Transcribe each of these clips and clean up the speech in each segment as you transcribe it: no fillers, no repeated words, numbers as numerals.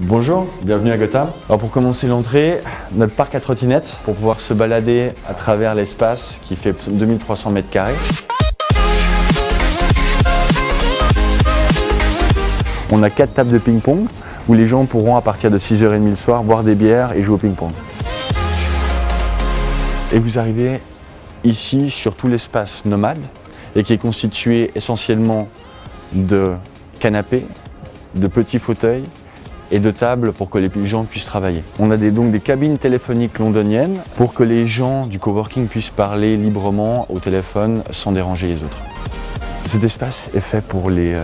Bonjour, bienvenue à Gotham. Alors pour commencer l'entrée, notre parc à trottinettes pour pouvoir se balader à travers l'espace qui fait 2300 mètres carrés. On a 4 tables de ping-pong où les gens pourront à partir de 6h30 le soir boire des bières et jouer au ping-pong. Et vous arrivez ici sur tout l'espace nomade et qui est constitué essentiellement de canapés, de petits fauteuils et de tables pour que les gens puissent travailler. On a donc des cabines téléphoniques londoniennes pour que les gens du coworking puissent parler librement au téléphone sans déranger les autres. Cet espace est fait pour les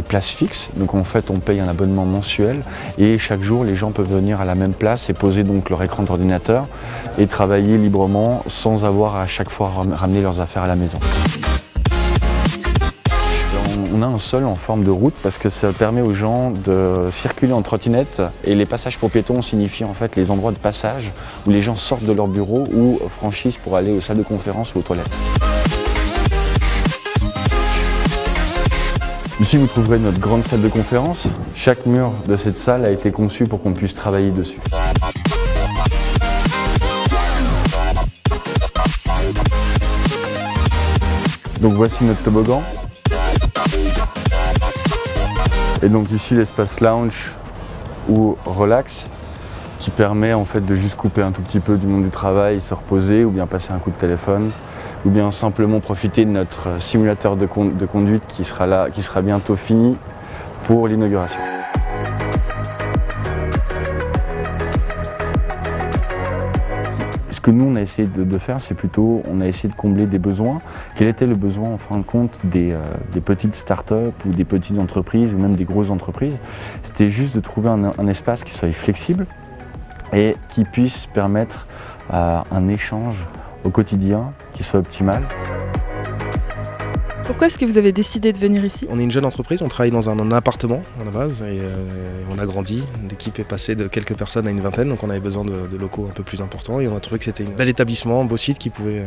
places fixes, donc en fait on paye un abonnement mensuel et chaque jour les gens peuvent venir à la même place et poser donc leur écran d'ordinateur et travailler librement sans avoir à chaque fois ramener leurs affaires à la maison. On a un sol en forme de route parce que ça permet aux gens de circuler en trottinette et les passages pour piétons signifient en fait les endroits de passage où les gens sortent de leur bureau ou franchissent pour aller aux salles de conférence ou aux toilettes. Ici vous trouverez notre grande salle de conférence. Chaque mur de cette salle a été conçu pour qu'on puisse travailler dessus. Donc voici notre toboggan. Et donc ici l'espace lounge ou relax qui permet en fait de juste couper un tout petit peu du monde du travail, se reposer ou bien passer un coup de téléphone ou bien simplement profiter de notre simulateur de conduite qui sera bientôt fini pour l'inauguration. Ce que nous on a essayé de faire, c'est plutôt, on a essayé de combler des besoins. Quel était le besoin en fin de compte des petites startups ou des petites entreprises ou même des grosses entreprises? C'était juste de trouver un espace qui soit flexible et qui puisse permettre un échange au quotidien qui soit optimal. Pourquoi est-ce que vous avez décidé de venir ici? On est une jeune entreprise, on travaille dans un appartement à la base et on a grandi. L'équipe est passée de quelques personnes à une vingtaine, donc on avait besoin de locaux un peu plus importants et on a trouvé que c'était un bel établissement, un beau site qui pouvait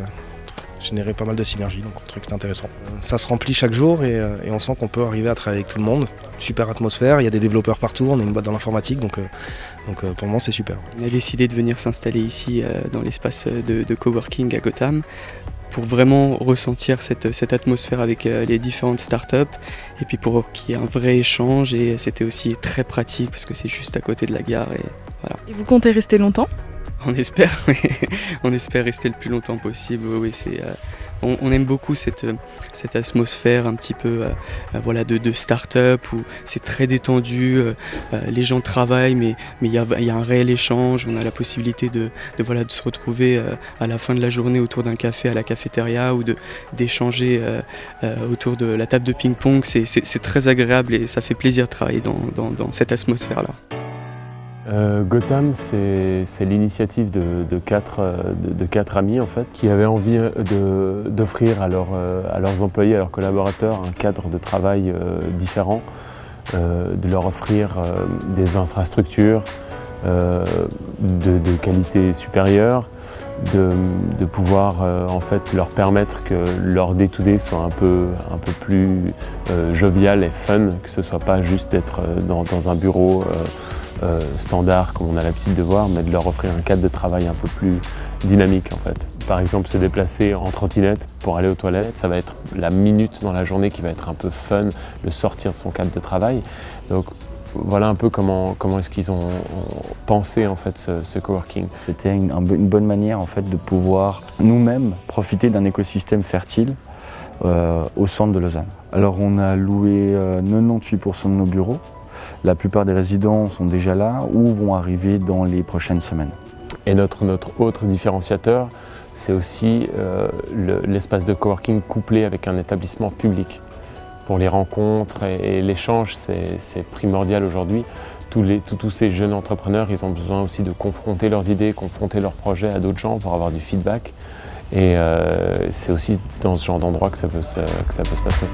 générer pas mal de synergies, donc on trouvait que c'était intéressant. Ça se remplit chaque jour et on sent qu'on peut arriver à travailler avec tout le monde. Super atmosphère, il y a des développeurs partout, on est une boîte dans l'informatique, donc pour le moment c'est super. On a décidé de venir s'installer ici dans l'espace de coworking à Gotham pour vraiment ressentir cette atmosphère avec les différentes startups et puis pour qu'il y ait un vrai échange et c'était aussi très pratique parce que c'est juste à côté de la gare et voilà. Et vous comptez rester longtemps? On espère, oui. On espère rester le plus longtemps possible. Oui, on aime beaucoup cette atmosphère un petit peu voilà, de start-up où c'est très détendu, les gens travaillent mais il y a un réel échange, on a la possibilité de se retrouver à la fin de la journée autour d'un café à la cafétéria ou d'échanger autour de la table de ping-pong. C'est très agréable et ça fait plaisir de travailler dans cette atmosphère-là. Gotham, c'est l'initiative de quatre amis en fait, qui avaient envie d'offrir à leurs employés, à leurs collaborateurs, un cadre de travail différent, de leur offrir des infrastructures de qualité supérieure, de pouvoir en fait leur permettre que leur day-to-day soit un peu plus jovial et fun, que ce soit pas juste d'être dans un bureau standard comme on a l'habitude de voir, mais de leur offrir un cadre de travail un peu plus dynamique en fait. Par exemple, se déplacer en trottinette pour aller aux toilettes, ça va être la minute dans la journée qui va être un peu fun, le sortir de son cadre de travail. Donc voilà un peu comment est-ce qu'ils ont pensé en fait ce coworking. C'était une bonne manière en fait de pouvoir nous-mêmes profiter d'un écosystème fertile au centre de Lausanne. Alors on a loué 98% de nos bureaux. La plupart des résidents sont déjà là ou vont arriver dans les prochaines semaines. Et notre autre différenciateur, c'est aussi l'espace de coworking couplé avec un établissement public. Pour les rencontres et l'échange, c'est primordial aujourd'hui. Tous ces jeunes entrepreneurs, ils ont besoin aussi de confronter leurs idées, confronter leurs projets à d'autres gens pour avoir du feedback. Et c'est aussi dans ce genre d'endroit que ça peut se passer.